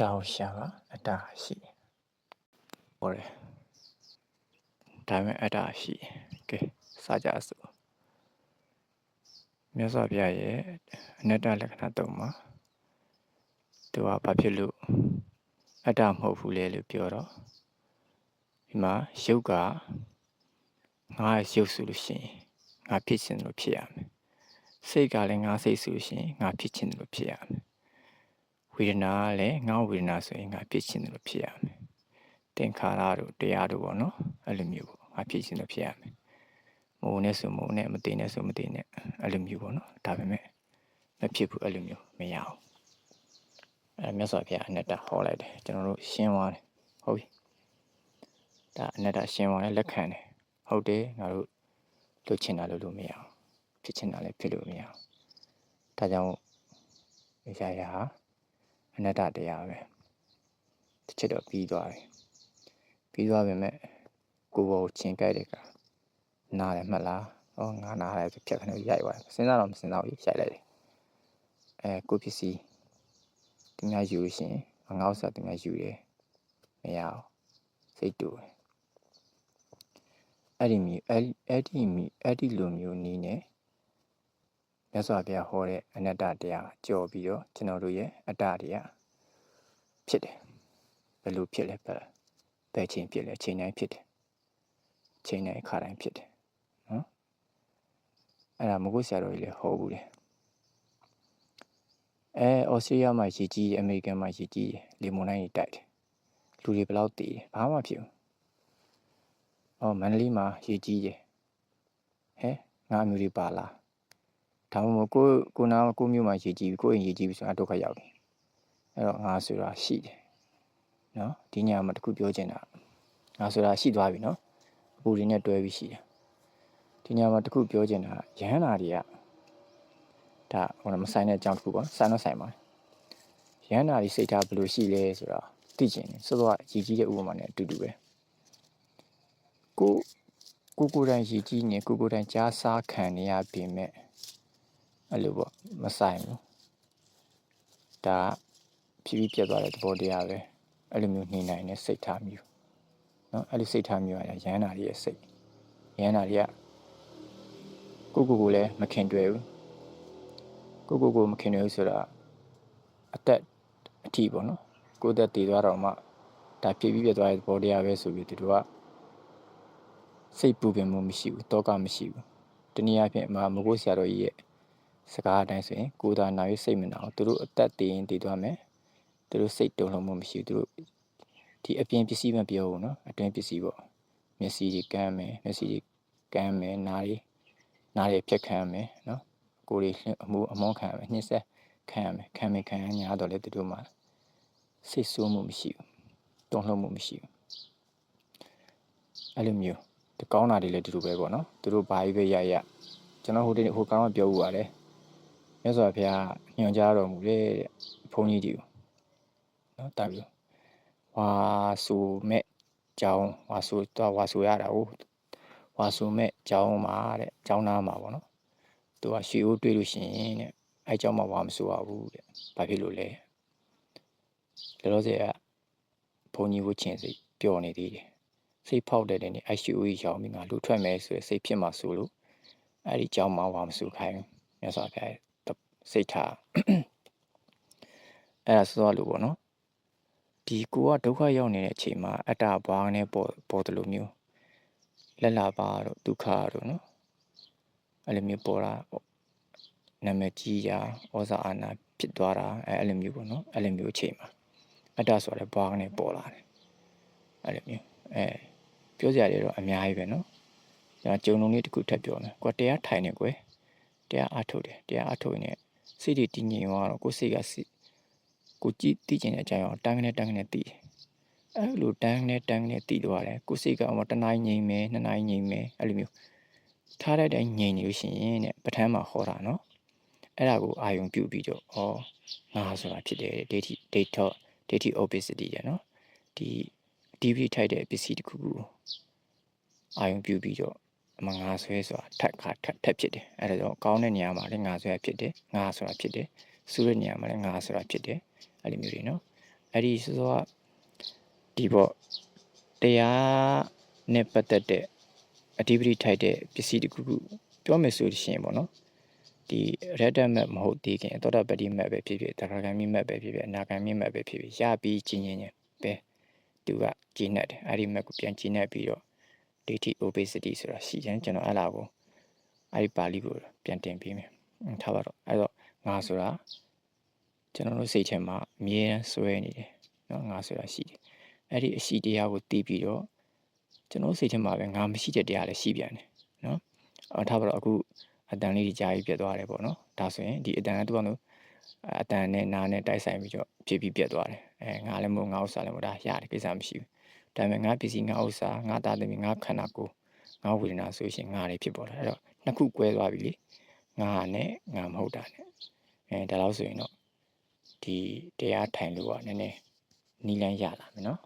တာကိုရှာပါအတ္တရှိဟောတယ်ဒါပေမဲ့အတ္တရှိကဲစကြစို့မြတ်စွာဘုရားရဲ့အနတ္တလက္ခဏာ3မှာသူကဘာဖြစ်လို့အတ္တမဟုတ်ဘူးလေလို့ပြောတော့ဒီမှာရုပ်ကငါရုပ်ဆိုလို့ရှိရင်ငါဖြစ်ခြင်းလို့ဖြစ်ရမယ်စိတ်ကလည်းငါစိတ်ဆိုလို့ရှိရင်ငါဖြစ်ခြင်းလို့ဖြစ်ရမယ်ဝေဒနာကလည်းငါဝေဒနာဆိုရင်ငါဖြစ်ခြင်းလို့ဖြစ်ရမယ်သင်္ခါရတို့တရားတို့ပေါ့နော်အဲ့လိုမျိုးပေါ့ငါဖြစ်ခြင်းလို့ဖြစ်ရမယ်မိုးနဲ့ဆိုမိုးနဲ့မသိနဲ့ဆိုမသိနဲ့အဲ့လိုမျိုးပေါ့နော်ဒါပေမဲ့မဖြစ်ဘူးအဲ့လိုမျိုးမရအောင်မြတ်စွာဘုရားအနတ္တဟောလိုက်တယ်ကျွန်တော်တို့ရှင်းသွားတယ်ဟုတ်ပြီဒါအနတ္တရှင်းသွားတယ်လက်ခံတယ်ဟုတ်တယ်ငါတို့လုပ်ချင်တာလုပ်မရအောင်ဖြစ်ချင်တာလည်းဖြစ်လို့မရအောင်ဒါကြောင့်ရာဟာအနတ္တတရားပဲတစ်ချက်တော့ပြီးသွားပြီပေမဲ့ကိုယ်ပေါ်ချင်းကြိုက်တဲ့ကနားတယ်မှတ်လားဟောငါနားတယ်ဆိုဖြတ်ခဏရိုက်သွားတယ်စဉ်းစားတော့မစဉ်းစားဘူးရိုက်လိုက်တယ်ကိုပစ္စည်းသူများယူလို့ရှိရင်ငါ့ဥစ္စာသူများယူတယ်မရအောင်စိတ်တူတယ်အဲ့ဒီလိုမျိုးနည်းနဲ့မြတ်စွာဘုရားဟောတဲ့အနတ္တတရားကြော်ပြီးတော့ကျွန်တော်တို့ရဲ့အတ္တတရားဖြစ်တယ်ဘယ်လိုဖြစ်လဲဘယ်ချိန်ဖြစ်လဲချိန်တိုင်းဖြစ်တယ်ချိန်တိုင်းအခါတိုင်းဖြစ်တယ်နော်အဲ့ဒါမဟုတ်ဆရာတော်ကြီးလည်းဟောဘူးလေဩစတြေးလျမှာရည်ကြီးအမေရိကန်မှာရည်ကြီးလေမွန်တိုင်းတိုက်တယ်လူတွေဘယ်လောက်တည်တယ်ဘာမှဖြစ်ဘူးမန္တလေးမှာရည်ကြီးတယ်ငါမျိုးတွေပါလားဒါမှမဟုတ်ကိုမျိုးမှာရည်ကြီးပြီကိုအိမ်ရည်ကြီးပြီဆိုတာဒုက္ခရောက်တယ်အဲ့တော့ငါဆိုတာရှိတယ်နော်ဒီညမှာတခုပြောချင်တာငါဆိုတာရှိသွားပြီနော်အပူတွေနဲ့တွဲပြီးရှိတယ်ဒီညမှာတခုပြောချင်တာရဟန္တာတွေကဒါမဆိုင်တဲ့အကြောင်းတစ်ခုပေါ့ဆိုင်တော့ဆိုင်ပါရဟန္တာတွေစိတ်ထားဘယ်လိုရှိလဲဆိုတာသိချင်တယ်စောစောရည်ကြီးတဲ့ဥပမာနဲ့အတူတူပဲကိုယ်တိုင်ရည်ကြီးနေကိုယ်တိုင်ကြားစားခံနေရပေမဲ့အဲ့လိုပေါ့မဆိုင်ဘူးဒါဖြည်းဖြည်းပြတ်သွားတဲ့သဘောတရားပဲအဲ့လိုမျိုးနေနိုင်တဲ့စိတ်ထားမျိုးနော်အဲ့လိုစိတ်ထားမျိုးရရဟန္တာတွေရဲ့စိတ်ရဟန္တာတွေကကိုလည်းမခင်တွေ့ဘူးကိုမခင်တွေ့ဘူးဆိုတာအသက်အထိပေါ့နော်ကိုယ်သက်တည်သွားတော့မှဒါဖြည်းဖြည်းပြတ်သွားတဲ့သဘောတရားပဲဆိုပြီးသူတို့ကစိတ်ပူပင်မှုမရှိဘူးတောကမရှိဘူးတနည်းအားဖြင့်မကိုဆရာတော်ကြီးရဲ့စကားအတိုင်းဆိုရင်ကိုယ်သာနာ၍စိတ်မနာအောင်သူတို့အသက်တည်ရင်တည်သွားမယ်သူတို့စိတ်တုံ့လှုံမှုမရှိဘူးသူတို့ဒီအပြင်ပစ္စည်းမပြောဘူးနော်အတွင်းပစ္စည်းပေါ့မျက်စိတွေကမ်းမယ်နားတွေဖြတ်ခံရမယ်နော်ကိုယ်တွေအမုန်းခံရမယ်နှိမ့်ဆက်ခံရမယ်ခံရညာတော့လေသူတို့မှာစိတ်ဆိုးမှုမရှိဘူးတုံ့လှုံမှုမရှိဘူးအဲ့လိုမျိုးဒီကောင်းတာတွေလည်းဒီလိုပဲပေါ့နော်သူတို့ဘာကြီးပဲရကျွန်တော်ဟိုကောင်းကပြောဦးပါတယ်မြတ်စွာဘုရားညွှန်ကြားတော်မူတဲ့ဘုန်းကြီးတွေကိုနော်တာပြီးဝါဆိုမဲ့ကြောင်းဝါဆိုရတာဟုတ်ဝါဆိုမဲ့ကြောင်းမှာတဲ့ကြောင်းသားမှာပေါ့နော်သူကရွှေအိုးတွေးလို့ရှိရင်တဲ့အဲကြောင်းမှာဝါမဆိုရဘူးတဲ့ဘာဖြစ်လို့လဲလောလောဆယ်ကဘုန်းကြီးကိုချင်းစိတ်ပျော်နေသေးတယ်စိတ်ဖောက်တဲ့နေအဲရွှေအိုးကြီးရောင်းပြီးငါလူထွက်မယ်ဆိုရယ်စိတ်ဖြစ်မှဆိုလို့အဲဒီကြောင်းမှာဝါမဆိုခိုင်းမြတ်စွာဘုရားစိတ်ထားအဲ့ဒါဆိုလို့ပေါ့နော်ဒီကိုကဒုက္ခရောက်နေတဲ့အချိန်မှာအတ္တဘွားနဲ့ပေါ်တယ်လို့မျိုးလက်လာပါတော့ဒုက္ခတော့နော်အဲ့လိုမျိုးပေါ်တာပေါ့နာမည်ကြီးရာဩဇာအာဏာဖြစ်သွားတာအဲ့လိုမျိုးပေါ့နော်အဲ့လိုမျိုးအချိန်မှာအတ္တဆိုတဲ့ဘွားနဲ့ပေါ်လာတယ်အဲ့လိုမျိုးပြောစရာတွေတော့အများကြီးပဲနော်ဒါကြုံလုံးလေးတစ်ခုထပ်ပြောမယ်ကိုတရားထိုင်နေကွယ်တရားအထုတ်တယ်တရားအထုတ်ရင်စိတ်တွေတည်ငြိမ်သွားတော့ကိုယ်စိတ်ကကိုကြည့်သိကျင်တဲ့အကြောင်းတန်းကနေတည်တယ်အဲ့လိုတန်းနဲ့တည်သွားတယ်ကိုယ်စိတ်ကတနိုင်ငြိမ်မယ်နှစ်နိုင်ငြိမ်မယ်အဲ့လိုမျိုးထားတဲ့တိုင်းငြိမ်နေလို့ရှိရင်တဲ့ပဋ္ဌာန်းမှာဟောတာနော်အဲ့ဒါကိုအာယုံပြုပြီးတော့ငါဆိုတာဖြစ်တယ်ဒိဋ္ဌိ obesity ရနော်ဒီဒီပြထိုက်တဲ့ပစ္စည်းတစ်ခုကိုအာယုံပြုပြီးတော့ငါဆွဲဆိုတာထပ်ဖြစ်တယ်အဲ့ဒါကြောင့်ကောင်းတဲ့နေရာမှာလည်းငါဆွဲဖြစ်တယ်ငါဆိုတာဖြစ်တယ်ဆိုးတဲ့နေရာမှာလည်းငါဆိုတာဖြစ်တယ်အဲ့လိုမျိုးတွေနော် အဲ့ဒီဆိုတော့ဒီပေါ့တရားနဲ့ပတ်သက်တဲ့အဓိပတိထိုက်တဲ့ပစ္စည်းတစ်ခုခုပြောမယ်ဆိုရှင်ပေါ့နော်ဒီရတ္တမတ်မဟုတ်သေးခင်သောတာပတိမတ်ပဲဖြစ်ဖြစ်တခါကံမိမတ်ပဲဖြစ်ဖြစ်အနာကံမိမတ်ပဲဖြစ်ဖြစ်ရပြီးကျင်ကျင်ပဲသူကကျင့်တတ်တယ်အဲ့ဒီမတ်ကိုပြန်ကျင့်တတ်ပြီးတော့ဒိဋ္ဌိ obesity ဆိုတာရှိတယ်ကျွန်တော်အဲ့လာကိုအဲ့ဒီပါဠိကိုပြန်တင်ပေးမယ်ထားပါတော့အဲ့တော့ငါဆိုတာကျွန်တော်တို့စိတ်ထဲမှာအမြဲတမ်းစွဲနေတယ်နော်ငါဆိုတာရှိတယ်အဲ့ဒီအရှိတရားကိုသိပြီးတော့ကျွန်တော်စိတ်ထဲမှာပဲငါမရှိတဲ့တရားလည်းရှိပြန်တယ်နော်ထားပါတော့အခုအတန်လေးကြီးကြားပြီးပြတ်သွားတယ်ပေါ့နော်ဒါဆိုရင်ဒီအတန်ကသူကတော့အတန်နဲ့နားနဲ့တိုက်ဆိုင်ပြီးတော့ဖြစ်ပြီးပြတ်သွားတယ်ငါလည်းမဟုတ်ငါဥစ္စာလည်းမဟုတ်ဒါရတယ်ကိစ္စမရှိဘူးဒါပေမဲ့ငါပစ္စည်းငါဥစ္စာငါသားသမီးငါခန္ဓာကိုယ်ငါဝေဒနာဆိုရှင်ငါလည်းဖြစ်ပေါ်လာအဲ့တော့နှစ်ခုကွဲသွားပြီလေငါနဲ့ငါမဟုတ်တာနဲ့ဒါလို့ဆိုရင်တော့ဒီတရားထိုင်လို့ကနည်းနည်းနီးလန်းရလာမယ်နော်